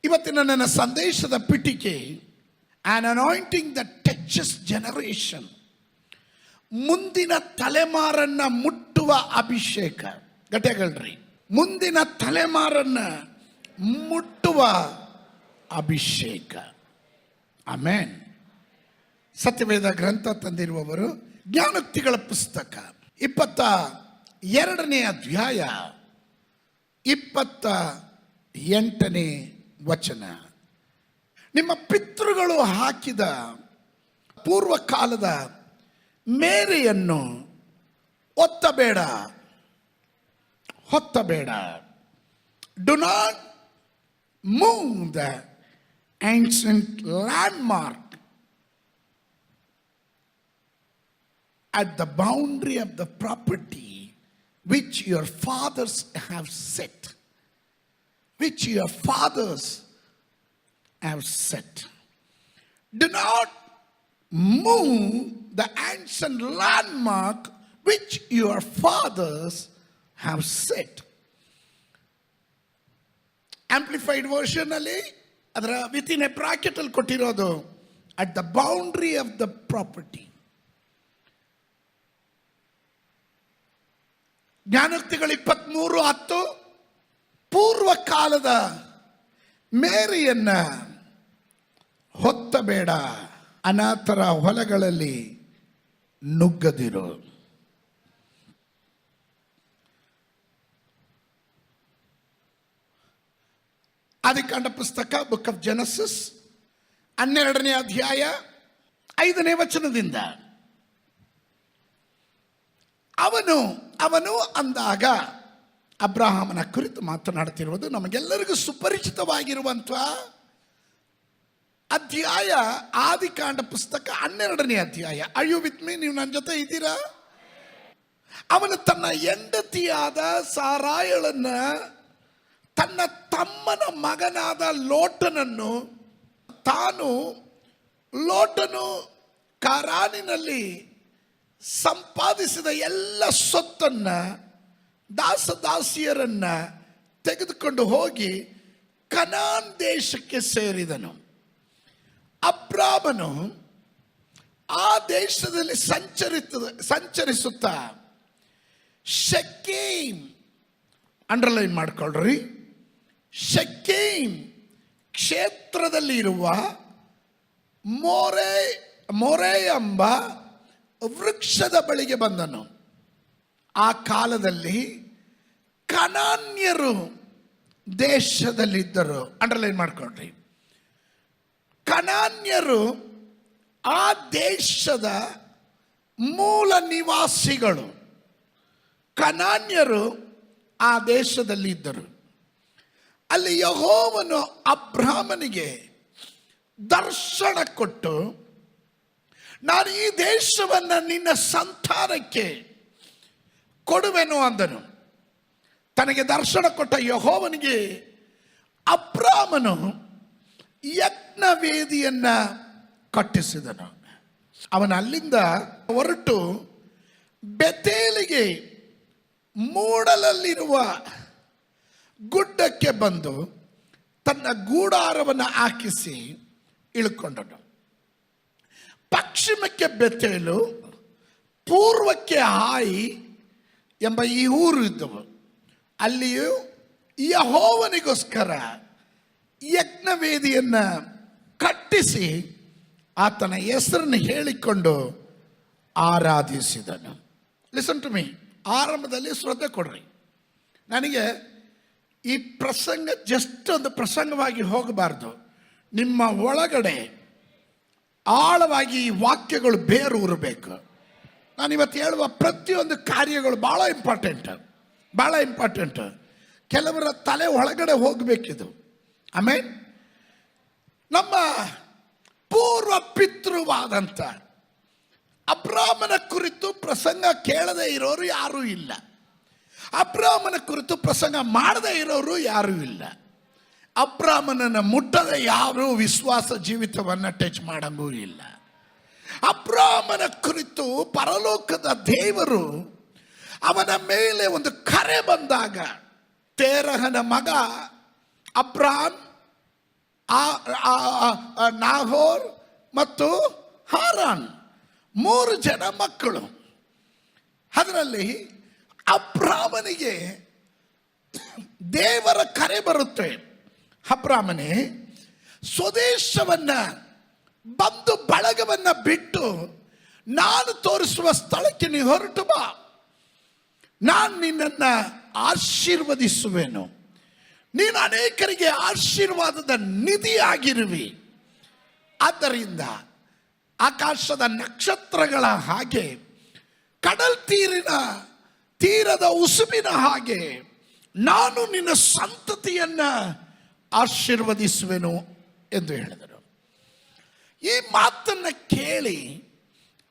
ಇವತ್ತಿನ ನನ್ನ ಸಂದೇಶದ ಪೀಠಿಕೆ on anointing the touches generation. ಮುಂದಿನ ತಲೆಮಾರನ್ನ ಮುಟ್ಟುವ ಅಭಿಷೇಕ. ಗಟ್ಟಿಯಾಗಳ್ರಿ, ಮುಂದಿನ ತಲೆಮಾರನ್ನ ಮುಟ್ಟುವ ಅಭಿಷೇಕ. ಆಮೆನ್. ಸತ್ಯವೇದ ಗ್ರಂಥ ತಂದಿರುವವರು ಜ್ಞಾನೋಕ್ತಿಗಳ ಪುಸ್ತಕ 22ನೇ ಅಧ್ಯಾಯ 28ನೇ ವಚನ. ನಿಮ್ಮ ಪಿತೃಗಳು ಹಾಕಿದ ಪೂರ್ವಕಾಲದ ಮೇರೆಯನ್ನು ಹೊತ್ತಬೇಡ. Do not move the ancient landmark at the boundary of the property which your fathers have set. Do not move the ancient landmark which your fathers have set. Amplified version ಅಲ್ಲಿ ಅದರ ವಿತಿನ್ ಎ ಬ್ರಾಕೆಟ್ ಅಲ್ಲಿ ಕೊಟ್ಟಿರೋದು at the boundary of the property. ಜ್ಞಾನೋಕ್ತಿಗಳು 23:10 ಪೂರ್ವಕಾಲದ ಮೇರೆಯನ್ನ ಹೊತ್ತಬೇಡ, ಅನಾಥರ ಹೊಲಗಳಲ್ಲಿ ನುಗ್ಗದಿರು. ಆದಿಕಾಂಡ ಪುಸ್ತಕ book of genesis 12ನೇ ಅಧ್ಯಾಯ 5ನೇ ವಚನದಿಂದ ಅವನು ಅಂದಾಗ ಅಬ್ರಹಾಮನ ಕುರಿತು ಮಾತನಾಡುತ್ತಿರುವುದು ನಮಗೆಲ್ಲರಿಗೂ ಸುಪರಿಚಿತವಾಗಿರುವಂತಹ ಅಧ್ಯಾಯ. ಆದಿಕಾಂಡ ಪುಸ್ತಕ 12ನೇ ಅಧ್ಯಾಯ. Are you with me? ನೀವು ನನ್ನ ಜೊತೆ ಇದ್ದೀರಾ? ಅವನು ತನ್ನ ಹೆಂಡತಿಯಾದ ಸಾರಾಯಳನ್ನ, ತನ್ನ ತಮ್ಮನ ಮಗನಾದ ಲೋಟನನ್ನು, ಲೋಟನು ಕಾರಾನಿನಲ್ಲಿ ಸಂಪಾದಿಸಿದ ಎಲ್ಲ ಸೊತ್ತನ್ನ, ದಾಸದಾಸಿಯರನ್ನ ತೆಗೆದುಕೊಂಡು ಹೋಗಿ ಕನಾನ್ ದೇಶಕ್ಕೆ ಸೇರಿದನು. ಅಬ್ರಾಮನು ಆ ದೇಶದಲ್ಲಿ ಸಂಚರಿಸುತ್ತಾ ಶೆಕೇಮ್, ಅಂಡರ್ಲೈನ್ ಮಾಡ್ಕೊಳ್ರಿ, ಶೆಕೇಮ್ ಕ್ಷೇತ್ರದಲ್ಲಿ ಇರುವ ಮೋರೆ ಎಂಬ ವೃಕ್ಷದ ಬಳಿಗೆ ಬಂದನು. ಆ ಕಾಲದಲ್ಲಿ ಕನಾನ್ಯರು ದೇಶದಲ್ಲಿದ್ದರು. ಅಂಡರ್ಲೈನ್ ಮಾಡ್ಕೊಳ್ರಿ. ಕನಾನ್ಯರು ಆ ದೇಶದ ಮೂಲ ನಿವಾಸಿಗಳು. ಕನಾನ್ಯರು ಆ ದೇಶದಲ್ಲಿ ಇದ್ದರು. ಅಲ್ಲಿ ಯೆಹೋವನು ಅಬ್ರಾಮನಿಗೆ ದರ್ಶನ ಕೊಟ್ಟು, ನಾನು ಈ ದೇಶವನ್ನು ನಿನ್ನ ಸಂತಾನಕ್ಕೆ ಕೊಡುವೆನು ಅಂದನು. ತನಗೆ ದರ್ಶನ ಕೊಟ್ಟ ಯೆಹೋವನಿಗೆ ಅಬ್ರಾಮನು ಯಜ್ಞವೇದಿಯನ್ನ ಕಟ್ಟಿಸಿದನು. ಅವನು ಅಲ್ಲಿಂದ ಹೊರಟು ಬೆತೇಲಿಗೆ ಮೂಡಲಲ್ಲಿರುವ ಗುಡ್ಡಕ್ಕೆ ಬಂದು ತನ್ನ ಗೂಡಾರವನ್ನು ಹಾಕಿಸಿ ಇಳ್ಕೊಂಡನು. ಪಶ್ಚಿಮಕ್ಕೆ ಬೆತೇಲು, ಪೂರ್ವಕ್ಕೆ ಹಾಯಿ ಎಂಬ ಈ ಊರು ಇದ್ದವು. ಅಲ್ಲಿಯೂ ಯೆಹೋವನಿಗೋಸ್ಕರ ಯಜ್ಞವೇದಿಯನ್ನ ಕಟ್ಟಿಸಿ ಆತನ ಹೆಸರನ್ನು ಹೇಳಿಕೊಂಡು ಆರಾಧಿಸಿದನು. Listen to me. ಆರಂಭದಲ್ಲಿ ಶ್ರದ್ಧೆ ಕೊಡ್ರಿ. ನನಗೆ ಈ ಪ್ರಸಂಗ ಜಸ್ಟ್ ಒಂದು ಪ್ರಸಂಗವಾಗಿ ಹೋಗಬಾರ್ದು. ನಿಮ್ಮ ಒಳಗಡೆ ಆಳವಾಗಿ ಈ ವಾಕ್ಯಗಳು ಬೇರೂರಬೇಕು. ನಾನಿವತ್ತು ಹೇಳುವ ಪ್ರತಿಯೊಂದು ಕಾರ್ಯಗಳು ಭಾಳ ಇಂಪಾರ್ಟೆಂಟ್. ಕೆಲವರ ತಲೆ ಒಳಗಡೆ ಹೋಗಬೇಕಿದು. ಆಮೇಲೆ ನಮ್ಮ ಪೂರ್ವ ಪಿತೃವಾದಂಥ ಅಬ್ರಾಮನ ಕುರಿತು ಪ್ರಸಂಗ ಕೇಳದೇ ಇರೋರು ಯಾರೂ ಇಲ್ಲ. ಅಬ್ರಾಮನ ಕುರಿತು ಪ್ರಸಂಗ ಮಾಡದೇ ಇರೋರು ಯಾರೂ ಇಲ್ಲ. ಅಬ್ರಾಮನನ್ನು ಮುಟ್ಟದೆ ಯಾರೂ ವಿಶ್ವಾಸ ಜೀವಿತವನ್ನು ಟಚ್ ಮಾಡಂಗೂ ಇಲ್ಲ. ಅಬ್ರಾಮನ ಕುರಿತು ಪರಲೋಕದ ದೇವರು ಅವನ ಮೇಲೆ ಒಂದು ಕರೆ ಬಂದಾಗ, ತೇರಹನ ಮಗ ಅಬ್ರಾಮ್ ನಾಹೋರ್ ಮತ್ತು ಹಾರಾನ್ 3 ಜನ ಮಕ್ಕಳು. ಅದರಲ್ಲಿ ಅಬ್ರಾಮನಿಗೆ ದೇವರ ಕರೆ ಬರುತ್ತೆ. ಅಬ್ರಾಮನೇ, ಸ್ವದೇಶವನ್ನ, ಬಂಧು ಬಳಗವನ್ನ ಬಿಟ್ಟು ನಾನು ತೋರಿಸುವ ಸ್ಥಳಕ್ಕೆ ನೀ ಹೊರಟು ಬಾ. ನಾನು ನಿನ್ನನ್ನು ಆಶೀರ್ವದಿಸುವೆನು. ನೀನು ಅನೇಕರಿಗೆ ಆಶೀರ್ವಾದದ ನಿಧಿಯಾಗಿರುವಿ. ಆದ್ದರಿಂದ ಆಕಾಶದ ನಕ್ಷತ್ರಗಳ ಹಾಗೆ, ಕಡಲ್ ತೀರದ ಉಸುಬಿನ ಹಾಗೆ ನಾನು ನಿನ್ನ ಸಂತತಿಯನ್ನ ಆಶೀರ್ವದಿಸುವೆನು ಎಂದು ಹೇಳಿದರು. ಈ ಮಾತನ್ನು ಕೇಳಿ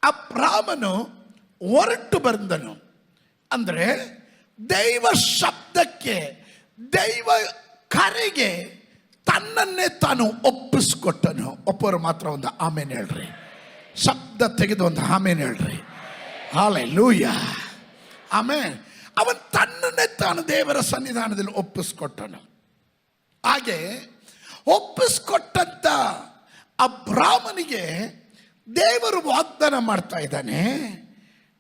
ಅಬ್ರಾಮನು ಹೊರಟು ಬಂದನು. ಅಂದರೆ ದೈವ ಶಬ್ದಕ್ಕೆ, ದೈವ ಕರೆಗೆ ತನ್ನನ್ನೇ ತಾನು ಒಪ್ಪಿಸ್ಕೊಟ್ಟನು. ಒಪ್ಪರು ಮಾತ್ರ ಒಂದು ಆಮೇನ್ ಹೇಳ್ರಿ. ಶಬ್ದ ತೆಗೆದು ಒಂದು ಆಮೇನ್ ಹೇಳ್ರಿ. ಹಲ್ಲೆಲೂಯಾ, ಆಮೇನ್. ಅವನು ತನ್ನನ್ನೇ ತಾನು ದೇವರ ಸನ್ನಿಧಾನದಲ್ಲಿ ಒಪ್ಪಿಸ್ಕೊಟ್ಟನು. ಹಾಗೆ ಒಪ್ಪಿಸ್ಕೊಟ್ಟಂತ ಅಬ್ರಾಮನಿಗೆ ದೇವರು ವಾಗ್ದಾನ ಮಾಡ್ತಾ ಇದ್ದಾನೆ,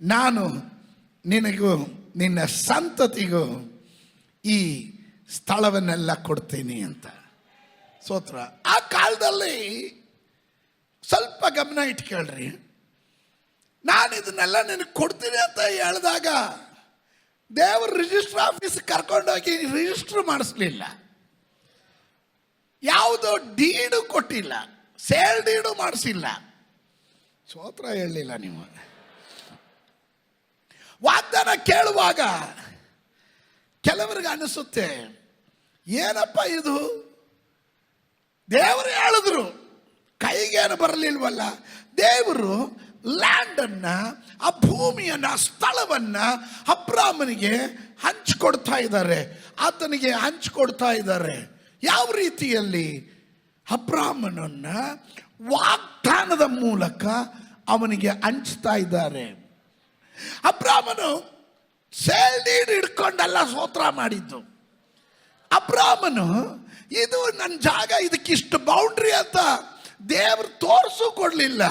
ನಾನು ನಿನಗೂ ನಿನ್ನ ಸಂತತಿಗೂ ಈ ಸ್ಥಳವನ್ನೆಲ್ಲ ಕೊಡ್ತೀನಿ ಅಂತ. ಸ್ತೋತ್ರ. ಆ ಕಾಲದಲ್ಲಿ ಸ್ವಲ್ಪ ಗಮನ ಇಟ್ಕೊಳ್ರಿ. ನಾನು ಇದನ್ನೆಲ್ಲ ನಿನಗೆ ಕೊಡ್ತೀನಿ ಅಂತ ಹೇಳಿದಾಗ ದೇವರು ರಿಜಿಸ್ಟರ್ ಆಫೀಸ್ ಕರ್ಕೊಂಡೋಗಿ ರಿಜಿಸ್ಟರ್ ಮಾಡಿಸ್ಲಿಲ್ಲ. ಯಾವುದೋ ಡೀಡು ಕೊಟ್ಟಿಲ್ಲ, ಸೇಲ್ ಡೀಡು ಮಾಡಿಸಿಲ್ಲ. ಸ್ತೋತ್ರ ಹೇಳಲಿಲ್ಲ. ನೀವು ವಾಗ್ದಾನ ಕೇಳುವಾಗ ಕೆಲವರಿಗೆ ಅನಿಸುತ್ತೆ, ಏನಪ್ಪ ಇದು, ದೇವರು ಹೇಳಿದ್ರು, ಕೈಗೇನು ಬರಲಿಲ್ವಲ್ಲ. ದೇವರು ಲ್ಯಾಂಡನ್ನ, ಆ ಭೂಮಿಯನ್ನ, ಸ್ಥಳವನ್ನ ಅಬ್ರಾಮನಿಗೆ ಹಂಚಿಕೊಡ್ತಾ ಇದ್ದಾರೆ, ಆತನಿಗೆ ಹಂಚಿಕೊಡ್ತಾ ಇದ್ದಾರೆ. ಯಾವ ರೀತಿಯಲ್ಲಿ? ಅಬ್ರಾಮನನ್ನ ವಾಗ್ದಾನದ ಮೂಲಕ ಅವನಿಗೆ ಹಂಚ್ತಾ ಇದ್ದಾರೆ. ಅಬ್ರಾಮನು ಸೇಲ್ ಡೀಡ್ ಹಿಡ್ಕೊಂಡೆಲ್ಲ ಸ್ತೋತ್ರ ಮಾಡಿದ್ದು. ಅಬ್ರಾಮನು ಇದು ನನ್ನ ಜಾಗ, ಇದಕ್ಕಿಷ್ಟು ಬೌಂಡ್ರಿ ಅಂತ ದೇವರು ತೋರಿಸು ಕೊಡಲಿಲ್ಲ.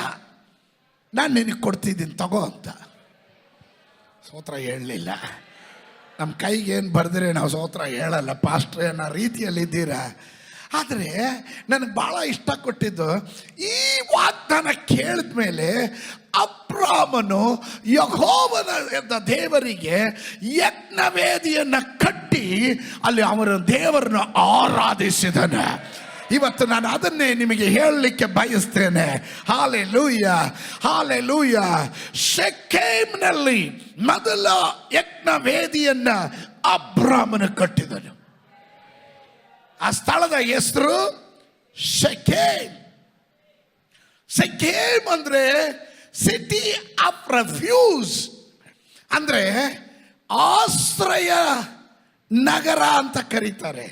ನಾನು ನಿನಗೆ ಕೊಡ್ತಿದ್ದೀನಿ ತಗೋ ಅಂತ ಸ್ತೋತ್ರ ಹೇಳಲಿಲ್ಲ. ನಮ್ಮ ಕೈಗೇನು ಬರೆದ್ರೆ ನಾವು ಸ್ತೋತ್ರ ಹೇಳಲ್ಲ ಪಾಸ್ಟ್ರೆ ಅನ್ನೋ ರೀತಿಯಲ್ಲಿದ್ದೀರಾ. ಆದರೆ ನನಗೆ ಭಾಳ ಇಷ್ಟ ಕೊಟ್ಟಿದ್ದು, ಈ ವಾಗ್ದಾನ ಕೇಳಿದ ಮೇಲೆ ಅಬ್ರಾಮನು ಯೆಹೋವನ ದೇವರಿಗೆ ಯಜ್ಞವೇದಿಯನ್ನು ಕಟ್ಟಿ ಅಲ್ಲಿ ಅವರ ದೇವರನ್ನು ಆರಾಧಿಸಿದನು. ಇವತ್ತು ನಾನು ಅದನ್ನೇ ನಿಮಗೆ ಹೇಳಲಿಕ್ಕೆ ಬಯಸ್ತೇನೆ. Hallelujah, hallelujah. ಶೆಕೆಮ್ನಲ್ಲಿ ಮೊದಲ ಯಜ್ಞವೇದಿಯನ್ನ ಅಬ್ರಾಮನು ಕಟ್ಟಿದನು. ಆ ಸ್ಥಳದ ಹೆಸರು ಶೆಕೆಮ್. ಶೆಕೆಮ್ ಅಂದ್ರೆ ಸಿಟಿ ಆಫ್ ರೆಫ್ಯೂಸ್, ಅಂದ್ರೆ ಆಶ್ರಯ ನಗರ ಅಂತ ಕರೀತಾರೆ.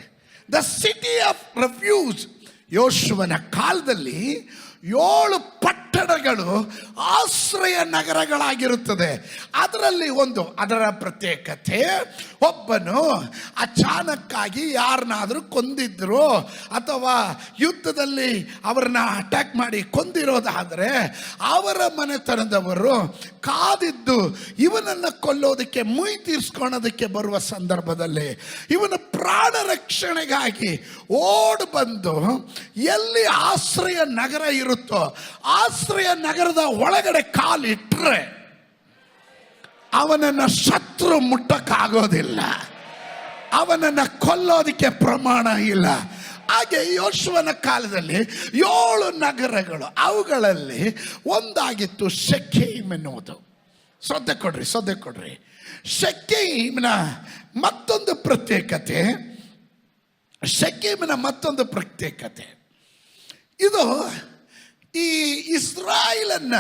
The city of refuge. ಯೋಶುವನ ಕಾಲದಲ್ಲಿ 7 ಪಟ್ಟಣಗಳು ಆಶ್ರಯ ನಗರಗಳಾಗಿರುತ್ತದೆ. ಅದರಲ್ಲಿ ಅದರ ಪ್ರತ್ಯೇಕತೆ, ಒಬ್ಬನು ಅಚಾನಕ್ಕಾಗಿ ಯಾರನ್ನಾದರೂ ಕೊಂದಿದ್ರು ಅಥವಾ ಯುದ್ಧದಲ್ಲಿ ಅವರನ್ನ ಅಟ್ಯಾಕ್ ಮಾಡಿ ಕೊಂದಿರೋದಾದರೆ ಅವರ ಮನೆತನದವರು ಕಾದಿದ್ದು ಇವನನ್ನು ಕೊಲ್ಲೋದಕ್ಕೆ, ಮುಯಿ ತೀರ್ಸ್ಕೊಳ್ಳೋದಕ್ಕೆ ಬರುವ ಸಂದರ್ಭದಲ್ಲಿ ಇವನ ಪ್ರಾಣ ರಕ್ಷಣೆಗಾಗಿ ಓಡಿ ಬಂದು ಎಲ್ಲಿ ಆಶ್ರಯ ನಗರ ಇರುತ್ತೋ ಆಶ್ರಯ ನಗರದ ಒಳಗಡೆ ಕಾಲಿಟ್ರೆ ಅವನನ್ನು ಶತ್ರು ಮುಟ್ಟಕ್ಕಾಗೋದಿಲ್ಲ, ಅವನನ್ನು ಕೊಲ್ಲೋದಕ್ಕೆ ಪ್ರಮಾಣ ಇಲ್ಲ. ಹಾಗೆ ಯೋಶುವನ ಕಾಲದಲ್ಲಿ 7 ನಗರಗಳು, ಅವುಗಳಲ್ಲಿ ಒಂದಾಗಿತ್ತು ಶೆಕೆಮ್ ಎನ್ನುವುದು. ಶ್ರದ್ಧೆ ಕೊಡ್ರಿ. ಶೆಕೆಮಿನ ಮತ್ತೊಂದು ಪ್ರತ್ಯೇಕತೆ, ಇದು ಈ ಇಸ್ರಾಯೇಲನ್ನ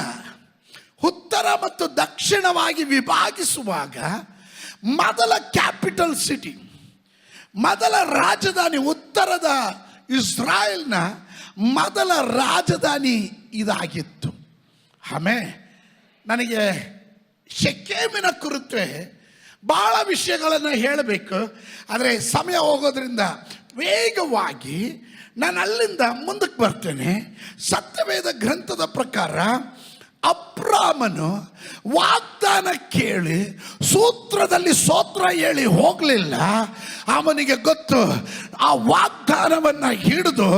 ಉತ್ತರ ಮತ್ತು ದಕ್ಷಿಣವಾಗಿ ವಿಭಾಗಿಸುವಾಗ ಮೊದಲ ಕ್ಯಾಪಿಟಲ್ ಸಿಟಿ, ಮೊದಲ ರಾಜಧಾನಿ, ಉತ್ತರದ ಇಸ್ರಾಯೇಲ್ನ ಮೊದಲ ರಾಜಧಾನಿ ಇದಾಗಿತ್ತು. ಆಮೇಲೆ ನನಗೆ ಶೆಕೆಮಿನ ಕುರಿತು ಬಹಳ ವಿಷಯಗಳನ್ನು ಹೇಳಬೇಕು, ಆದರೆ ಸಮಯ ಹೋಗೋದ್ರಿಂದ ವೇಗವಾಗಿ ನಾನು ಅಲ್ಲಿಂದ ಮುಂದಕ್ಕೆ ಬರ್ತೇನೆ. ಸತ್ಯವೇದ ಗ್ರಂಥದ ಪ್ರಕಾರ ಅಬ್ರಾಮನು ವಾಗ್ದಾನ ಕೇಳಿ ಸೂತ್ರದಲ್ಲಿ ಸ್ತೋತ್ರ ಹೇಳಿ ಹೋಗಲಿಲ್ಲ. ಅವನಿಗೆ ಗೊತ್ತು, ಆ ವಾಗ್ದಾನವನ್ನು ಹಿಡಿದು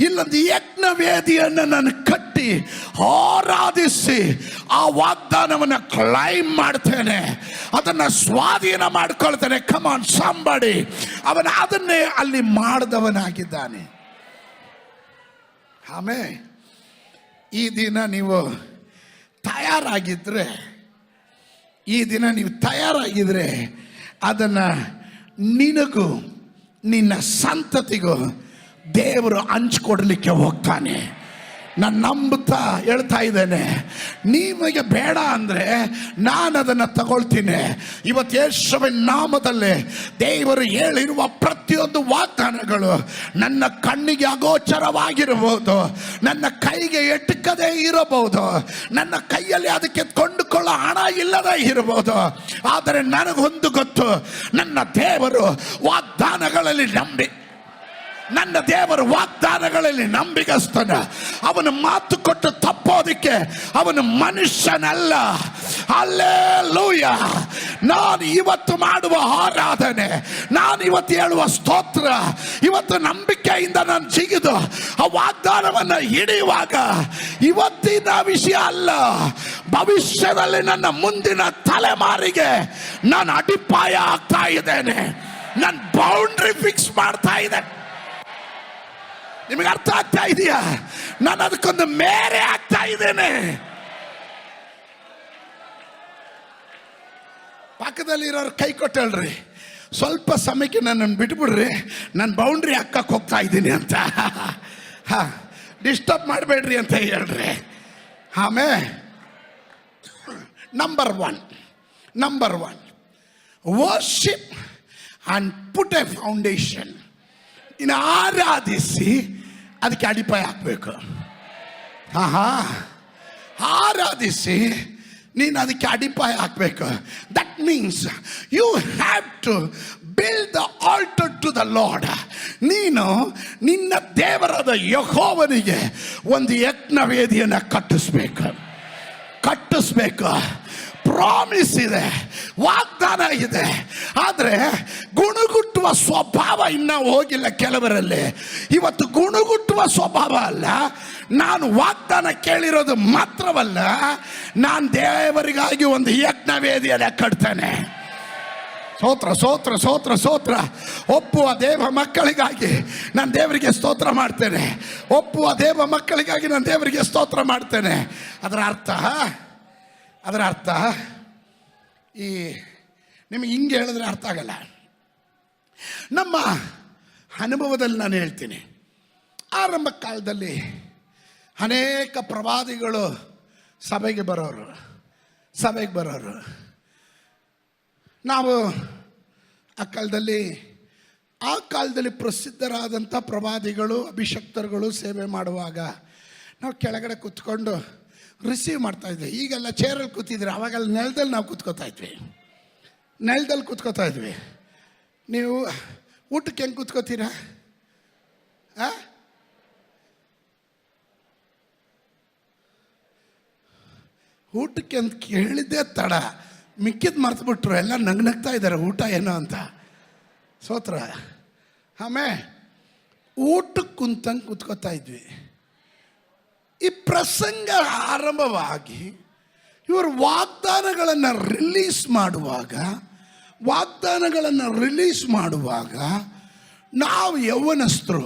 ಇಲ್ಲೊಂದು ಯಜ್ಞ ವೇದಿಯನ್ನು ನಾನು ಕಟ್ಟಿ ಆರಾಧಿಸಿ ಆ ವಾಗ್ದಾನವನ್ನು ಕ್ಲೈಮ್ ಮಾಡ್ತೇನೆ, ಅದನ್ನು ಸ್ವಾಧೀನ ಮಾಡ್ಕೊಳ್ತೇನೆ. ಕಮಾನ್ ಸಂಬಡಿ. ಅವನು ಅದನ್ನೇ ಅಲ್ಲಿ ಮಾಡಿದವನಾಗಿದ್ದಾನೆ. ಆಮೇಲೆ ಈ ದಿನ ನೀವು ತಯಾರಾಗಿದ್ದರೆ, ಈ ದಿನ ನೀವು ತಯಾರಾಗಿದ್ದರೆ ಅದನ್ನು ನಿನಗೂ ನಿನ್ನ ಸಂತತಿಗೂ ದೇವರು ಹಂಚ್ಕೊಡ್ಲಿಕ್ಕೆ ಹೋಗ್ತಾನೆ. ನಾನು ನಂಬುತ್ತಾ ಹೇಳ್ತಾ ಇದ್ದೇನೆ, ನಿಮಗೆ ಬೇಡ ಅಂದರೆ ನಾನು ಅದನ್ನು ತಗೊಳ್ತೀನಿ. ಇವತ್ತು ಯೇಸುವಿನ ನಾಮದಲ್ಲಿ ದೇವರು ಹೇಳಿರುವ ಪ್ರತಿಯೊಂದು ವಾಗ್ದಾನಗಳು ನನ್ನ ಕಣ್ಣಿಗೆ ಅಗೋಚರವಾಗಿರಬಹುದು, ನನ್ನ ಕೈಗೆ ಎಟಕದೇ ಇರಬಹುದು, ನನ್ನ ಕೈಯಲ್ಲಿ ಅದಕ್ಕೆ ಕೊಂಡುಕೊಳ್ಳೋ ಹಣ ಇಲ್ಲದೇ ಇರಬಹುದು. ಆದರೆ ನನಗೊಂದು ಗೊತ್ತು, ನನ್ನ ದೇವರು ವಾಗ್ದಾನಗಳಲ್ಲಿ ನನ್ನ ದೇವರು ವಾಗ್ದಾನಗಳಲ್ಲಿ ನಂಬಿಗಸ್ತನ. ಅವನು ಮಾತು ಕೊಟ್ಟು ತಪ್ಪೋದಕ್ಕೆ ಅವನು ಮನುಷ್ಯನಲ್ಲ. ಹಲ್ಲೆಲೂಯ. ನಾನು ಇವತ್ತು ಮಾಡುವ ಆರಾಧನೆ, ನಾನು ಇವತ್ತು ಹೇಳುವ ಸ್ತೋತ್ರ, ಇವತ್ತು ನಂಬಿಕೆಯಿಂದ ನಾನು ಜಿಗಿದು ಆ ವಾಗ್ದಾನವನ್ನು ಹಿಡಿಯುವಾಗ ಇವತ್ತಿನ ವಿಷಯ ಅಲ್ಲ, ಭವಿಷ್ಯದಲ್ಲಿ ನನ್ನ ಮುಂದಿನ ತಲೆಮಾರಿಗೆ ನಾನು ಅಡಿಪಾಯ ಆಗ್ತಾ ಇದ್ದೇನೆ. ನಾನು ಬೌಂಡ್ರಿ ಫಿಕ್ಸ್ ಮಾಡ್ತಾ ಇದ್ದೇನೆ. ನಿಮಗೆ ಅರ್ಥ ಆಗ್ತಾ ಇದೆಯಾ? ನಾನು ಅದಕ್ಕೊಂದು ಮೇರೆ ಆಗ್ತಾ ಇದ್ದೇನೆ. ಪಕ್ಕದಲ್ಲಿರೋರು ಕೈ ಕೊಟ್ಟಳ್ರಿ, ಸ್ವಲ್ಪ ಸಮಯಕ್ಕೆ ನನ್ನನ್ನು ಬಿಟ್ಬಿಡ್ರಿ, ನಾನು ಬೌಂಡ್ರಿ ಹಾಕಕ್ಕೆ ಹೋಗ್ತಾ ಇದ್ದೀನಿ ಅಂತ. ಡಿಸ್ಟರ್ಬ್ ಮಾಡಬೇಡ್ರಿ ಅಂತ ಹೇಳ್ರಿ. ಆಮೇಲೆ number one worship and put a foundation. ಇನ್ನು ಆರಾಧಿಸಿ ಅದಕ್ಕೆ ಅಡಿಪಾಯ ಹಾಕಬೇಕು. ಆರಾಧಿಸಿ ನೀನು ಅದಕ್ಕೆ ಅಡಿಪಾಯ ಹಾಕಬೇಕು. That means you have to build the altar to the lord. ನೀನು ನಿನ್ನ ದೇವರಾದ ಯೆಹೋವನಿಗೆ ಒಂದು ಯಜ್ಞ ವೇದಿಯನ್ನು ಕಟ್ಟಿಸ್ಬೇಕು. ಪ್ರಾಮಿಸ್ ಇದೆ, ವಾಗ್ದಾನ ಇದೆ. ಆದರೆ ಗುಣಗುಟ್ಟುವ ಸ್ವಭಾವ ಇನ್ನೂ ಹೋಗಿಲ್ಲ ಕೆಲವರಲ್ಲಿ. ಇವತ್ತು ಗುಣಗುಟ್ಟುವ ಸ್ವಭಾವ ಅಲ್ಲ, ನಾನು ವಾಗ್ದಾನ ಕೇಳಿರೋದು ಮಾತ್ರವಲ್ಲ, ನಾನು ದೇವರಿಗಾಗಿ ಒಂದು ಯಜ್ಞ ವೇದಿಯನ್ನು ಕಟ್ತೇನೆ. ಸ್ತೋತ್ರ. ಒಪ್ಪುವ ದೇವ ಮಕ್ಕಳಿಗಾಗಿ ನಾನು ದೇವರಿಗೆ ಸ್ತೋತ್ರ ಮಾಡ್ತೇನೆ. ನಾನು ದೇವರಿಗೆ ಸ್ತೋತ್ರ ಮಾಡ್ತೇನೆ. ಅದರ ಅರ್ಥ ಈ ನಿಮಗೆ ಹಿಂಗೆ ಹೇಳಿದ್ರೆ ಅರ್ಥ ಆಗಲ್ಲ. ನಮ್ಮ ಅನುಭವದಲ್ಲಿ ನಾನು ಹೇಳ್ತೀನಿ, ಆರಂಭ ಕಾಲದಲ್ಲಿ ಅನೇಕ ಪ್ರವಾದಿಗಳು ಸಭೆಗೆ ಬರೋರು. ನಾವು ಆ ಕಾಲದಲ್ಲಿ ಪ್ರಸಿದ್ಧರಾದಂಥ ಪ್ರವಾದಿಗಳು, ಅಭಿಷಕ್ತರುಗಳು ಸೇವೆ ಮಾಡುವಾಗ ನಾವು ಕೆಳಗಡೆ ಕೂತ್ಕೊಂಡು ರಿಸೀವ್ ಮಾಡ್ತಾ ಇದ್ವಿ. ಈಗೆಲ್ಲ ಚೇರಲ್ಲಿ ಕೂತಿದ್ರೆ, ಅವಾಗೆಲ್ಲ ನೆಲದಲ್ಲಿ ನಾವು ಕೂತ್ಕೋತಾ ಇದ್ವಿ. ನೀವು ಊಟಕ್ಕೆ ಹೆಂಗೆ ಕೂತ್ಕೋತೀರಾ? ಊಟಕ್ಕೆ ಅಂತ ಕೇಳಿದ್ದೆ ತಡ, ಮಿಕ್ಕಿದ್ದು ಮರ್ತುಬಿಟ್ರು. ಎಲ್ಲ ನಗ್ನಗ್ತಾ ಇದ್ದಾರೆ ಊಟ ಏನೋ ಅಂತ. ಸ್ತೋತ್ರ. ಆಮೇಲೆ ಊಟಕ್ಕೆ ಕುಂತಂಗೆ ಕೂತ್ಕೋತಾ ಇದ್ವಿ. ಈ ಪ್ರಸಂಗ ಆರಂಭವಾಗಿ ಇವರು ವಾಗ್ದಾನಗಳನ್ನು ರಿಲೀಸ್ ಮಾಡುವಾಗ ನಾವು ಯೌವನಸ್ಥರು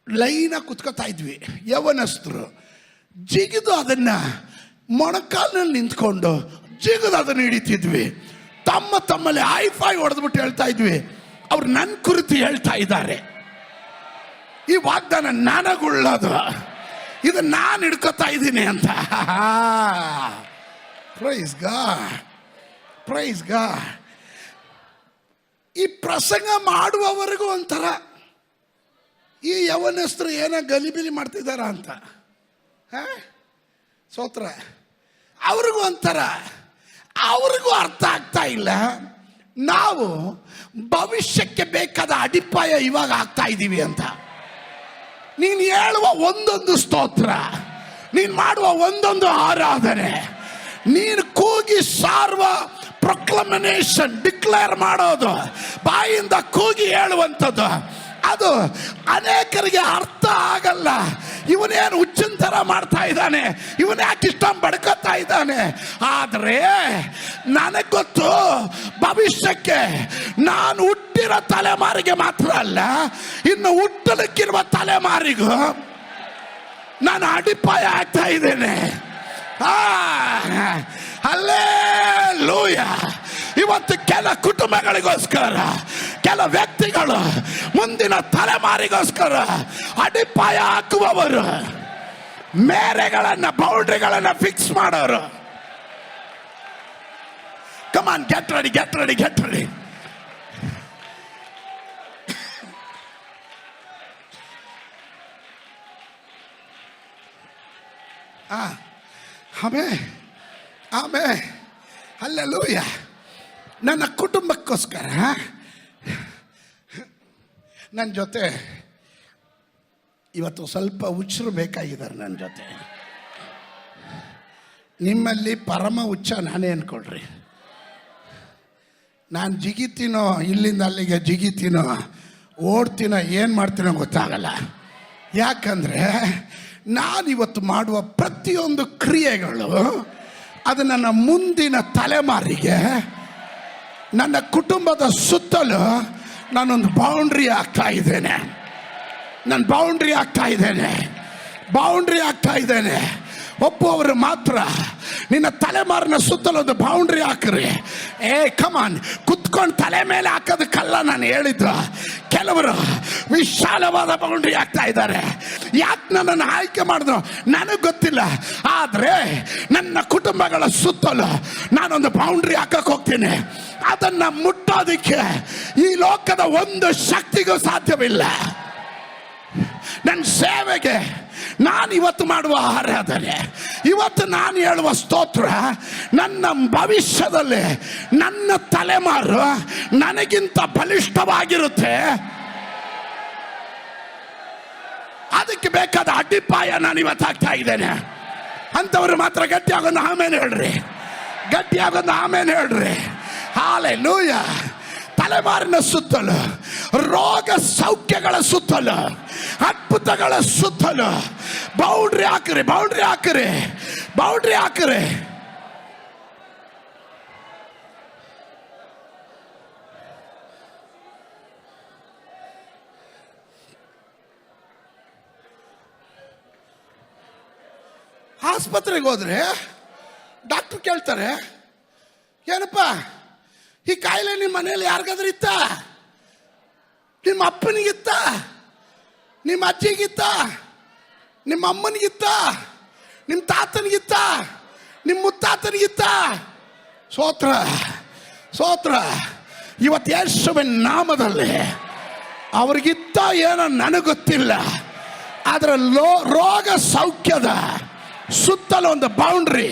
ಲೈನಾಗಿ ಕುತ್ಕೋತಾ ಇದ್ವಿ. ಯೌವನಸ್ಥರು ಜಿಗಿದು ಅದನ್ನು ಮೊಣಕಾಲಿನಲ್ಲಿ ನಿಂತ್ಕೊಂಡು ಜಿಗಿದು ಅದನ್ನು ಹಿಡಿತಿದ್ವಿ. ತಮ್ಮಲ್ಲಿ ಹೈಫೈ ಹೊಡೆದ್ಬಿಟ್ಟು ಹೇಳ್ತಾ ಇದ್ವಿ, ಅವ್ರು ನನ್ನ ಕುರಿತು ಹೇಳ್ತಾ ಇದ್ದಾರೆ, ಈ ವಾಗ್ದಾನ ನನಗುಳ್ಳದು, ಇದು ನಾನು ಹಿಡ್ಕೊತಾ ಇದ್ದೀನಿ ಅಂತ. Praise God. ಈ ಪ್ರಸಂಗ ಮಾಡುವವರೆಗೂ ಒಂಥರ, ಈ ಯವನಸ್ಥರು ಏನೋ ಗಲಿಬಿಲಿ ಮಾಡ್ತಿದ್ದಾರ ಅಂತ. ಸ್ತೋತ್ರ. ಅವ್ರಿಗೂ ಒಂಥರ, ಅವ್ರಿಗೂ ಅರ್ಥ ಆಗ್ತಾ ಇಲ್ಲ. ನಾವು ಭವಿಷ್ಯಕ್ಕೆ ಬೇಕಾದ ಅಡಿಪಾಯ ಇವಾಗ ಆಗ್ತಾ ಇದ್ದೀವಿ ಅಂತ. ನೀನು ಹೇಳುವ ಒಂದೊಂದು ಸ್ತೋತ್ರ, ನೀನು ಮಾಡುವ ಒಂದೊಂದು ಆರಾಧನೆ, ನೀನು ಕೂಗಿ ಸಾರುವ ಪ್ರೊಕ್ಲಮಿನೇಷನ್, ಡಿಕ್ಲೇರ್ ಮಾಡೋದು, ಬಾಯಿಂದ ಕೂಗಿ ಹೇಳುವಂಥದ್ದು, ಅದು ಅನೇಕರಿಗೆ ಅರ್ಥ ಆಗಲ್ಲ. ಇವನೇನು ಹುಚ್ಚಿನ ಥರ ಮಾಡ್ತಾ ಇದ್ದಾನೆ, ಇವನೇ ಯಾಕೆ ಇಷ್ಟ ಬಡ್ಕೊತಾ ಇದ್ದಾನೆ. ಆದರೆ ನನಗೆ ಗೊತ್ತು, ಭವಿಷ್ಯಕ್ಕೆ ನಾನು ಹುಟ್ಟಿರೋ ತಲೆಮಾರಿಗೆ ಮಾತ್ರ ಅಲ್ಲ, ಇನ್ನು ಹುಟ್ಟಲಿಕ್ಕಿರುವ ತಲೆಮಾರಿಗೂ ನಾನು ಅಡಿಪಾಯ ಆಗ್ತಾ ಇದ್ದೇನೆ. ಹಲ್ಲೆಲೂಯಾ. ಇವತ್ತು ಕೆಲ ಕುಟುಂಬಗಳಿಗೋಸ್ಕರ, ಕೆಲ ವ್ಯಕ್ತಿಗಳು ಮುಂದಿನ ತಲೆಮಾರಿಗೋಸ್ಕರ ಅಡಿಪಾಯ ಹಾಕುವವರು, ಮೇರೆಗಳನ್ನ, ಬೌಂಡ್ರಿಗಳನ್ನ ಫಿಕ್ಸ್ ಮಾಡೋರು. Come on, get ready, get ready, get ready. ಆಮೇಲೆ ಹಲ್ಲೆಲೂಯಾ. ನನ್ನ ಕುಟುಂಬಕ್ಕೋಸ್ಕರ ನನ್ನ ಜೊತೆ ಇವತ್ತು ಸ್ವಲ್ಪ ಹುಚ್ಚರು ಬೇಕಾಗಿದ್ದಾರೆ. ನನ್ನ ಜೊತೆ ನಿಮ್ಮಲ್ಲಿ ಪರಮ ಹುಚ್ಚ ನಾನೇ ಅನ್ಕೊಳ್ರಿ. ನಾನು ಜಿಗಿತೀನೋ, ಇಲ್ಲಿಂದ ಅಲ್ಲಿಗೆ ಜಿಗಿತೀನೋ, ಓಡ್ತೀನೋ, ಏನು ಮಾಡ್ತೀನೋ ಗೊತ್ತಾಗಲ್ಲ. ಯಾಕಂದರೆ ನಾನಿವತ್ತು ಮಾಡುವ ಪ್ರತಿಯೊಂದು ಕ್ರಿಯೆಗಳು ಅದು ನನ್ನ ಮುಂದಿನ ತಲೆಮಾರಿಗೆ, ನನ್ನ ಕುಟುಂಬದ ಸುತ್ತಲೂ ನಾನೊಂದು ಬೌಂಡ್ರಿ ಆಗ್ತಾ ಇದ್ದೇನೆ. ನಾನು ಬೌಂಡ್ರಿ ಆಗ್ತಾ ಇದ್ದೇನೆ. ಒಬ್ಬೊವರು ಮಾತ್ರ ನಿನ್ನ ತಲೆಮಾರಿನ ಸುತ್ತಲೊಂದು ಬೌಂಡ್ರಿ ಹಾಕ್ರಿ. ಕಮಾನ್, ಕುತ್ಕೊಂಡು ತಲೆ ಮೇಲೆ ಹಾಕೋದಕ್ಕಲ್ಲ ನಾನು ಹೇಳಿದ್ದು. ಕೆಲವರು ವಿಶಾಲವಾದ ಬೌಂಡ್ರಿ ಆಗ್ತಾ ಇದ್ದಾರೆ. ಯಾಕೆ ನನ್ನನ್ನು ಆಯ್ಕೆ ಮಾಡಿದ್ರು ನನಗೆ ಗೊತ್ತಿಲ್ಲ. ಆದರೆ ನನ್ನ ಕುಟುಂಬಗಳ ಸುತ್ತಲೂ ನಾನೊಂದು ಬೌಂಡ್ರಿ ಹಾಕಕ್ಕೆ ಹೋಗ್ತೀನಿ. ಅದನ್ನು ಮುಟ್ಟೋದಕ್ಕೆ ಈ ಲೋಕದ ಒಂದು ಶಕ್ತಿಗೂ ಸಾಧ್ಯವಿಲ್ಲ. ನನ್ನ ಸೇವೆಗೆ ನಾನು ಇವತ್ತು ಮಾಡುವ ಆರಾಧನೆ, ಇವತ್ತು ನಾನು ಹೇಳುವ ಸ್ತೋತ್ರ, ನನ್ನ ಭವಿಷ್ಯದಲ್ಲಿ ನನ್ನ ತಲೆಮಾರು ನನಗಿಂತ ಬಲಿಷ್ಠವಾಗಿರುತ್ತೆ. ಅದಕ್ಕೆ ಬೇಕಾದ ಅಡಿಪಾಯ ನಾನು ಇವತ್ತು ಹಾಕ್ತಾ ಇದ್ದೇನೆ. ಅಂಥವ್ರು ಮಾತ್ರ ಗಟ್ಟಿಯಾಗೊಂದು ಆಮೇಲೆ ಹೇಳ್ರಿ, ಗಟ್ಟಿಯಾಗೊಂದು ಆಮೇಲೆ ಹೇಳ್ರಿ. ಹಲ್ಲೆಲೂಯಾ. ತಲೆಮಾರಿನ ಸುತ್ತಲೂ, ರೋಗ ಸೌಖ್ಯಗಳ ಸುತ್ತಲೂ, ಅದ್ಭುತಗಳ ಸುತ್ತಲೂ ಬೌಂಡ್ರಿ ಹಾಕ್ರಿ, ಬೌಂಡ್ರಿ ಹಾಕ್ರಿ, ಬೌಂಡ್ರಿ ಹಾಕ್ರಿ. ಆಸ್ಪತ್ರೆಗೆ ಹೋದ್ರೆ ಡಾಕ್ಟರ್ ಕೇಳ್ತಾರೆ, ಏನಪ್ಪ ಈ ಕಾಯಿಲೆ ನಿಮ್ಮ ಮನೇಲಿ ಯಾರಿಗಾದ್ರೂ ಇತ್ತ? ನಿಮ್ಮ ಅಪ್ಪನಿಗಿತ್ತ? ನಿಮ್ಮ ಅಜ್ಜಿಗಿತ್ತ? ನಿಮ್ಮ ಅಮ್ಮನಿಗಿತ್ತ? ನಿಮ್ಮ ತಾತನಿಗಿತ್ತ? ನಿಮ್ಮ ಮುತ್ತಾತನಿಗಿತ್ತ? ಸ್ತೋತ್ರ, ಸ್ತೋತ್ರ. ಇವತ್ತು ಯೇಸುವಿನ ನಾಮದಲ್ಲಿ ಅವ್ರಿಗಿತ್ತ ಏನೋ ನನಗೆ ಗೊತ್ತಿಲ್ಲ. ಆದರೆ ರೋಗ ಸೌಖ್ಯದ ಸುತ್ತಲೂ ಒಂದು ಬೌಂಡ್ರಿ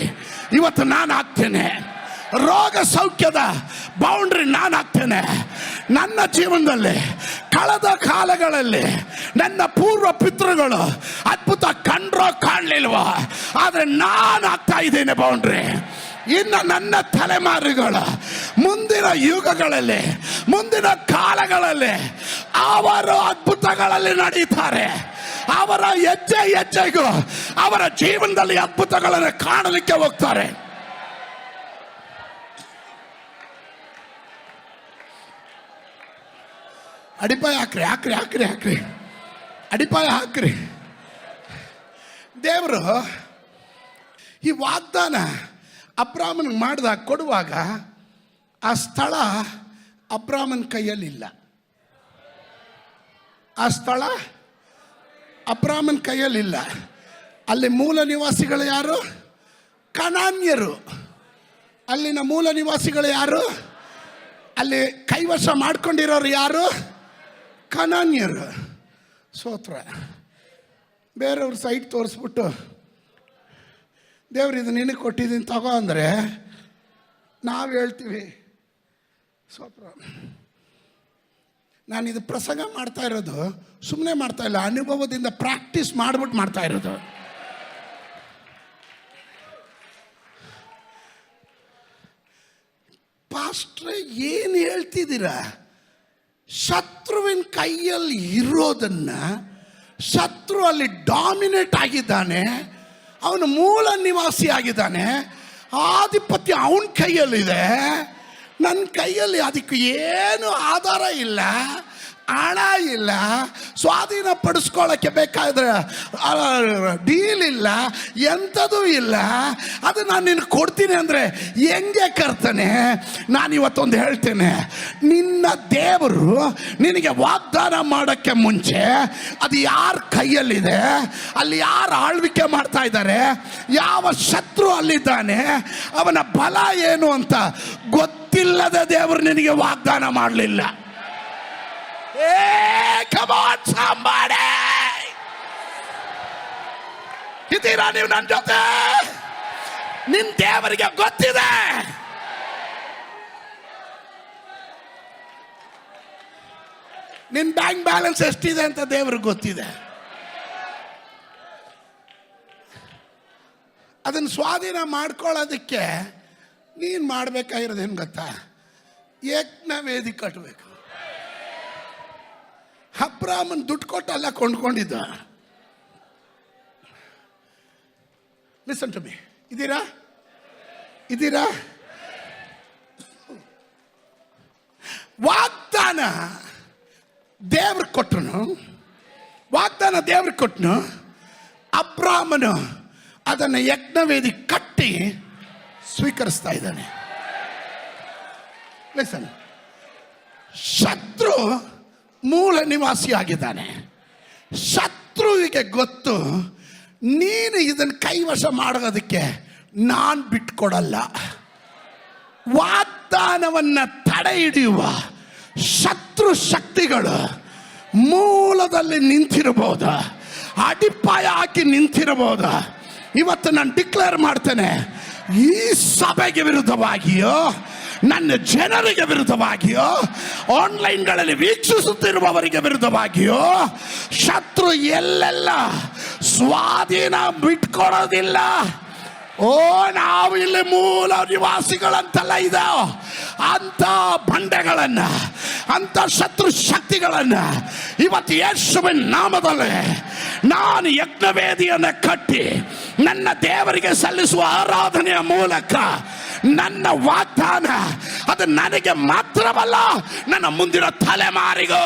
ಇವತ್ತು ನಾನು ಹಾಕ್ತೇನೆ. ರೋಗ ಸೌಖ್ಯದ ಬೌಂಡ್ರಿ ನಾನು ಹಾಕ್ತೇನೆ. ನನ್ನ ಜೀವನದಲ್ಲಿ ಕಳೆದ ಕಾಲಗಳಲ್ಲಿ ನನ್ನ ಪೂರ್ವ ಪಿತೃಗಳು ಅದ್ಭುತ ಕಂಡ್ರೋ ಕಾಣಲಿಲ್ವೋ, ಆದರೆ ನಾನು ಹಾಕ್ತಾ ಇದ್ದೇನೆ ಬೌಂಡ್ರಿ. ಇನ್ನು ನನ್ನ ತಲೆಮಾರುಗಳ ಮುಂದಿನ ಯುಗಗಳಲ್ಲಿ, ಮುಂದಿನ ಕಾಲಗಳಲ್ಲಿ ಅವರು ಅದ್ಭುತಗಳಲ್ಲಿ ನಡೀತಾರೆ. ಅವರ ಹೆಜ್ಜೆ ಹೆಜ್ಜೆಗೂ ಅವರ ಜೀವನದಲ್ಲಿ ಅದ್ಭುತಗಳನ್ನು ಕಾಣಲಿಕ್ಕೆ ಹೋಗ್ತಾರೆ. ಅಡಿಪಾಯ ಹಾಕ್ರಿ, ಹಾಕ್ರಿ, ಹಾಕ್ರಿ, ಹಾಕ್ರಿ, ಅಡಿಪಾಯ ಹಾಕ್ರಿ. ದೇವರು ಈ ವಾಗ್ದಾನ ಅಬ್ರಾಮನಿಗೆ ಮಾಡಿದಾಗ, ಕೊಡುವಾಗ ಆ ಸ್ಥಳ ಅಬ್ರಾಮನ ಕೈಯಲ್ಲಿಲ್ಲ. ಆ ಸ್ಥಳ ಅಬ್ರಾಮನ ಕೈಯಲ್ಲಿಲ್ಲ. ಅಲ್ಲಿ ಮೂಲ ನಿವಾಸಿಗಳು ಯಾರು? ಕನಾನ್ಯರು. ಅಲ್ಲಿನ ಮೂಲ ನಿವಾಸಿಗಳು ಯಾರು? ಅಲ್ಲಿ ಕೈವಶ ಮಾಡ್ಕೊಂಡಿರೋರು ಯಾರು? ಕನಾನ್ಯರು. ಸ್ತೋತ್ರ. ಬೇರೆಯವ್ರ ಸೈಟ್ ತೋರಿಸ್ಬಿಟ್ಟು ದೇವ್ರು ಇದು ನಿನಗೆ ಕೊಟ್ಟಿದ್ದೀನಿ ತಗೋ ಅಂದರೆ ನಾವು ಹೇಳ್ತೀವಿ ಸ್ತೋತ್ರ. ನಾನಿದು ಪ್ರಸಂಗ ಮಾಡ್ತಾ ಇರೋದು ಸುಮ್ಮನೆ ಮಾಡ್ತಾ ಇಲ್ಲ, ಅನುಭವದಿಂದ ಪ್ರಾಕ್ಟೀಸ್ ಮಾಡ್ಬಿಟ್ಟು ಮಾಡ್ತಾ ಇರೋದು. ಪಾಸ್ಟ್ರೆ ಏನು ಹೇಳ್ತಿದ್ದೀರಾ? ಶತ್ರುವಿನ ಕೈಯಲ್ಲಿ ಇರೋದನ್ನ, ಶತ್ರು ಅಲ್ಲಿ ಡಾಮಿನೇಟ್ ಆಗಿದ್ದಾನೆ, ಅವನು ಮೂಲ ನಿವಾಸಿ ಆಗಿದ್ದಾನೆ, ಆಧಿಪತ್ಯ ಅವನ ಕೈಯಲ್ಲಿದೆ, ನನ್ನ ಕೈಯಲ್ಲಿ ಅದಕ್ಕೆ ಏನು ಆಧಾರ ಇಲ್ಲ, ಹಣ ಇಲ್ಲ, ಸ್ವಾಧೀನ ಪಡಿಸ್ಕೊಳ್ಳೋಕ್ಕೆ ಬೇಕಾದ್ರೆ ಡೀಲ್ ಇಲ್ಲ, ಎಂಥದೂ ಇಲ್ಲ. ಅದು ನಾನು ನಿನಗೆ ಕೊಡ್ತೀನಿ ಅಂದರೆ ಹೆಂಗೆ ಕರ್ತಾನೆ? ನಾನಿವತ್ತೊಂದು ಹೇಳ್ತೇನೆ, ನಿನ್ನ ದೇವರು ನಿನಗೆ ವಾಗ್ದಾನ ಮಾಡೋಕ್ಕೆ ಮುಂಚೆ ಅದು ಯಾರ ಕೈಯಲ್ಲಿದೆ, ಅಲ್ಲಿ ಯಾರು ಆಳ್ವಿಕೆ ಮಾಡ್ತಾ ಇದ್ದಾರೆ, ಯಾವ ಶತ್ರು ಅಲ್ಲಿದ್ದಾನೆ, ಅವನ ಬಲ ಏನು ಅಂತ ಗೊತ್ತಿಲ್ಲದ ದೇವರು ನಿನಗೆ ವಾಗ್ದಾನ ಮಾಡಲಿಲ್ಲ. Hey, come on somebody! ಇದ್ದೀರಾ ನೀವು ನನ್ನ ಜೊತೆ? ನಿನ್ನ ದೇವರಿಗೆ ಗೊತ್ತಿದೆ. ನಿನ್ನ ಬ್ಯಾಂಕ್ ಬ್ಯಾಲೆನ್ಸ್ ಎಷ್ಟಿದೆ ಅಂತ ದೇವ್ರಿಗೆ ಗೊತ್ತಿದೆ. ಅದನ್ನು ಸ್ವಾಧೀನ ಮಾಡ್ಕೊಳ್ಳೋದಕ್ಕೆ ನೀನು ಮಾಡಬೇಕಾಗಿರೋದೇನು ಗೊತ್ತಾ? ಯಜ್ಞ ವೇದಿ ಕಟ್ಟಬೇಕು. ಅಬ್ರಾಮನ್ ದುಡ್ಡು ಕೊಟ್ಟಲ್ಲ ಕೊಂಡ್ಕೊಂಡಿದ್ದ. Listen to me. ಇದ್ದೀರಾ? ವಾಗ್ದಾನ ದೇವ್ರಿಗೆ ಕೊಟ್ಟನು. ಅಬ್ರಾಮನು ಅದನ್ನು ಯಜ್ಞವೇದಿ ಕಟ್ಟಿ ಸ್ವೀಕರಿಸ್ತಾ ಇದ್ದಾನೆ. ಲಿಸನ್, ಶತ್ರು ಮೂಲ ನಿವಾಸಿ ಆಗಿದ್ದಾನೆ. ಶತ್ರುವಿಗೆ ಗೊತ್ತು, ನೀನು ಇದನ್ನು ಕೈವಶ ಮಾಡೋದಕ್ಕೆ ನಾನು ಬಿಟ್ಕೊಡಲ್ಲ. ವಾಗ್ದಾನವನ್ನು ತಡೆ ಹಿಡಿಯುವ ಶತ್ರು ಶಕ್ತಿಗಳು ಮೂಲದಲ್ಲಿ ನಿಂತಿರಬಹುದು, ಅಡಿಪಾಯ ಹಾಕಿ ನಿಂತಿರಬಹುದು. ಇವತ್ತು ನಾನು ಡಿಕ್ಲೇರ್ ಮಾಡ್ತೇನೆ, ಈ ಸಭೆಗೆ ವಿರುದ್ಧವಾಗಿಯೋ, ನನ್ನ ಜನರಿಗೆ ವಿರುದ್ಧವಾಗಿಯೋ, ಆನ್ಲೈನ್ಗಳಲ್ಲಿ ವೀಕ್ಷಿಸುತ್ತಿರುವವರಿಗೆ ವಿರುದ್ಧವಾಗಿಯೋ ಶತ್ರು ಎಲ್ಲೆಲ್ಲ ಸ್ವಾಧೀನ ಬಿಟ್ಕೊಡೋದಿಲ್ಲ. ನಾವು ಇಲ್ಲಿ ಮೂಲ ನಿವಾಸಿಗಳಂತೆಲ್ಲ ಇದೆ, ಅಂತ ಬಂಡೆಗಳನ್ನ, ಅಂತ ಶತ್ರು ಶಕ್ತಿಗಳನ್ನ ಇವತ್ತು ಯೇಸುವಿನ ನಾಮದಲ್ಲಿ ನಾನು ಯಜ್ಞವೇದಿಯನ್ನು ಕಟ್ಟಿ ನನ್ನ ದೇವರಿಗೆ ಸಲ್ಲಿಸುವ ಆರಾಧನೆಯ ಮೂಲಕ ನನ್ನ ವಾಗ್ದಾನ ಅದು ನನಗೆ ಮಾತ್ರವಲ್ಲ, ನನ್ನ ಮುಂದಿನ ತಲೆಮಾರಿಗೂ.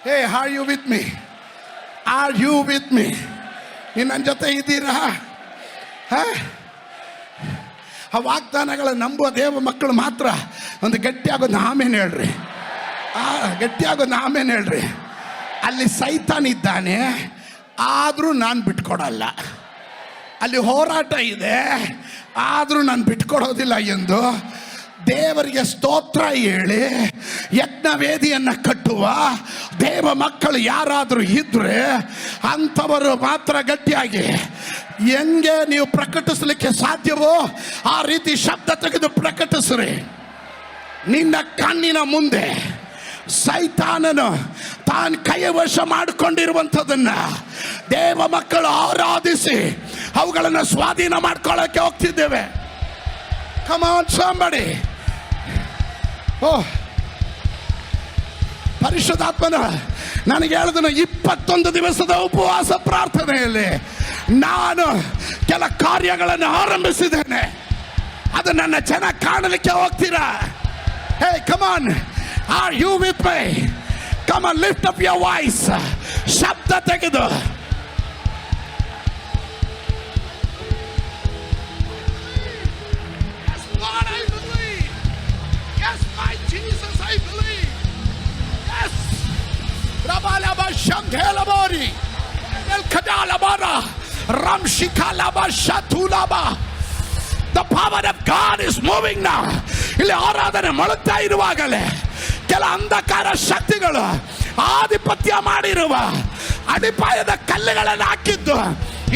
ಹೇ, ಆರ್ ಯು ವಿತ್ ಮೀ? ನೀವು ನನ್ನ ಜೊತೆ ಇದ್ದೀರಾ? ಆ ವಾಗ್ದಾನಗಳ ನಂಬುವ ದೇವ ಮಕ್ಕಳು ಮಾತ್ರ ಒಂದು ಗಟ್ಟಿಯಾಗೋದು ಆಮೇಲೆ ಹೇಳ್ರಿ. ಗಟ್ಟಿಯಾಗೋದು ಆಮೇಲೆ ಹೇಳ್ರಿ. ಅಲ್ಲಿ ಸೈತಾನ್ ಇದ್ದಾನೆ, ಆದರೂ ನಾನು ಬಿಟ್ಕೊಡಲ್ಲ. ಅಲ್ಲಿ ಹೋರಾಟ ಇದೆ, ಆದರೂ ನಾನು ಬಿಟ್ಕೊಡೋದಿಲ್ಲ ಎಂದು ದೇವರಿಗೆ ಸ್ತೋತ್ರ ಹೇಳಿ ಯಜ್ಞವೇದಿಯನ್ನು ಕಟ್ಟುವ ದೇವ ಮಕ್ಕಳು ಯಾರಾದರೂ ಇದ್ರೆ ಅಂಥವರು ಮಾತ್ರ ಗಟ್ಟಿಯಾಗಿ ಹೆಂಗೆ ನೀವು ಪ್ರಕಟಿಸಲಿಕ್ಕೆ ಸಾಧ್ಯವೋ ಆ ರೀತಿ ಶಬ್ದ ತೆಗೆದು ಪ್ರಕಟಿಸ್ರಿ. ನಿನ್ನ ಕಣ್ಣಿನ ಮುಂದೆ ಸೈತಾನನು ತಾನು ಕೈವಶ ಮಾಡಿಕೊಂಡಿರುವಂಥದ್ದನ್ನ ದೇವ ಮಕ್ಕಳು ಆರಾಧಿಸಿ ಅವುಗಳನ್ನು ಸ್ವಾಧೀನ ಮಾಡ್ಕೊಳ್ಳೋಕೆ ಹೋಗ್ತಿದ್ದೇವೆ. Come on somebody. ಪರಿಶುದ್ಧಾತ್ಮನ ನನಗೆ ಹೇಳಿದನು, 21 ದಿವಸದ ಉಪವಾಸ ಪ್ರಾರ್ಥನೆಯಲ್ಲಿ ನಾನು ಕೆಲ ಕಾರ್ಯಗಳನ್ನು ಆರಂಭಿಸಿದ್ದೇನೆ. ಅದು ನನ್ನ ಜನ ಕಾಣಲಿಕ್ಕೆ ಹೋಗ್ತೀರಾ? ಹೇ, come on, are you with me? Come on, lift up your voice. ಶಬ್ದ ತೆಗೆದು The power of God is moving now. ಇಲ್ಲಿ ಆರಾಧನೆ ಮಾಡುತ್ತಾ ಇರುವಾಗಲೇ ಕೆಲ ಅಂಧಕಾರ ಶಕ್ತಿಗಳು ಆಧಿಪತ್ಯ ಮಾಡಿರುವ ಅಡಿಪಾಯದ ಕಲ್ಲುಗಳನ್ನು ಹಾಕಿದ್ದು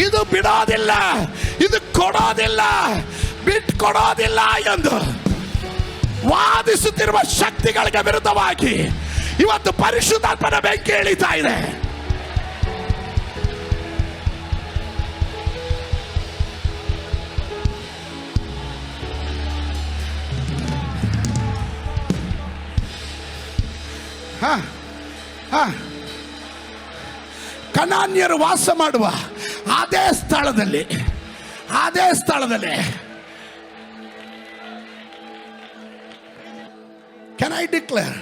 ಇದು ಬಿಡೋದಿಲ್ಲ, ಇದು ಕೊಡೋದಿಲ್ಲ, ಬಿಟ್ಕೊಡೋದಿಲ್ಲ ಎಂದು ವಾದಿಸುತ್ತಿರುವ ಶಕ್ತಿಗಳಿಗೆ ವಿರುದ್ಧವಾಗಿ ಇವತ್ತು ಪರಿಶುದ್ಧಾತ್ಮನ ಬೆಂಕಿ ಇಳಿತಾ ಇದೆ. ಕನಾನ್ಯರು ವಾಸ ಮಾಡುವ ಅದೇ ಸ್ಥಳದಲ್ಲಿ ಕ್ಯಾನ್ ಐ ಡಿಕ್ಲೇರ್,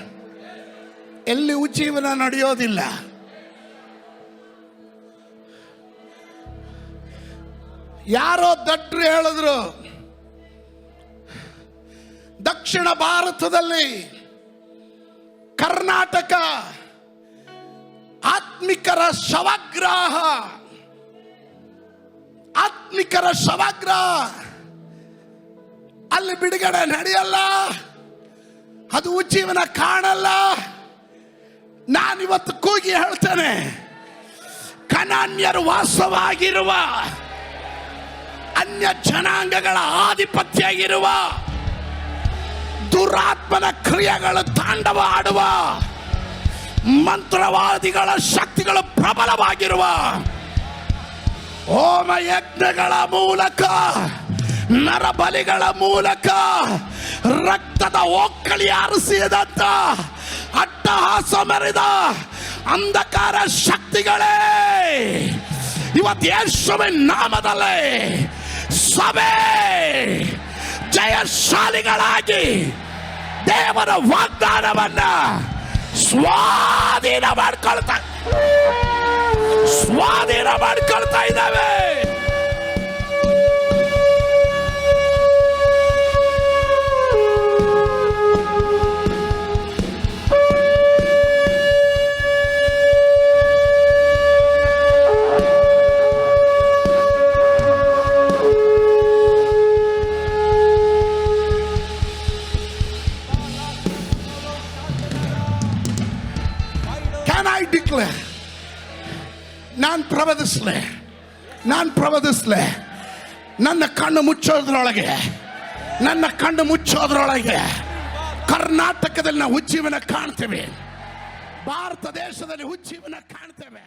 ಎಲ್ಲಿ ಉಜ್ಜೀವನ ನಡೆಯೋದಿಲ್ಲ. ಯಾರೋ ದಡ್ರು ಹೇಳಿದ್ರು, ದಕ್ಷಿಣ ಭಾರತದಲ್ಲಿ ಕರ್ನಾಟಕ ಆತ್ಮಿಕರ ಶವಗ್ರಹ, ಅಲ್ಲಿ ಬಿಡುಗಡೆ ನಡೆಯಲ್ಲ, ಅದು ಉಜ್ಜೀವನ ಕಾಣಲ್ಲ. ನಾನಿವತ್ತು ಕೂಗಿ ಹೇಳ್ತೇನೆ, ಕನಾನ್ಯರು ವಾಸವಾಗಿರುವ, ಅನ್ಯ ಜನಾಂಗಗಳ ಆಧಿಪತ್ಯ ಇರುವ, ದುರಾತ್ಮನ ಕ್ರಿಯೆಗಳು ತಾಂಡವ ಆಡುವ, ಮಂತ್ರವಾದಿಗಳ ಶಕ್ತಿಗಳು ಪ್ರಬಲವಾಗಿರುವ, ಹೋಮ ಯಜ್ಞಗಳ ಮೂಲಕ, ನರಬಲಿಗಳ ಮೂಲಕ ರಕ್ತದ ಓಕ್ಕಳಿ ಆರಿಸಿದಂತ ಅಟ್ಟಹಾಸ ಮೆರೆದ ಅಂಧಕಾರ ಶಕ್ತಿಗಳೇ ಇವತ್ತು ಯೇಸುವಿನ ನಾಮದಲ್ಲಿ ಸಭೆ ಜಯಶಾಲಿಗಳಾಗಿ ದೇವರ ವಾಗ್ದಾನವನ್ನ ಸ್ವಾಧೀನ ಮಾಡ್ಕೊಳ್ತಾ ಇದ್ದಾವೆ. ನಾನು ಪ್ರವದಿಸ್ಲೆ ನನ್ನ ಕಣ್ಣು ಮುಚ್ಚೋದ್ರೊಳಗೆ ಕರ್ನಾಟಕದಲ್ಲಿ ನಾವು ಉಜ್ಜೀವನ ಕಾಣ್ತೇವೆ, ಭಾರತ ದೇಶದಲ್ಲಿ ಉಜ್ಜೀವನ ಕಾಣ್ತೇವೆ.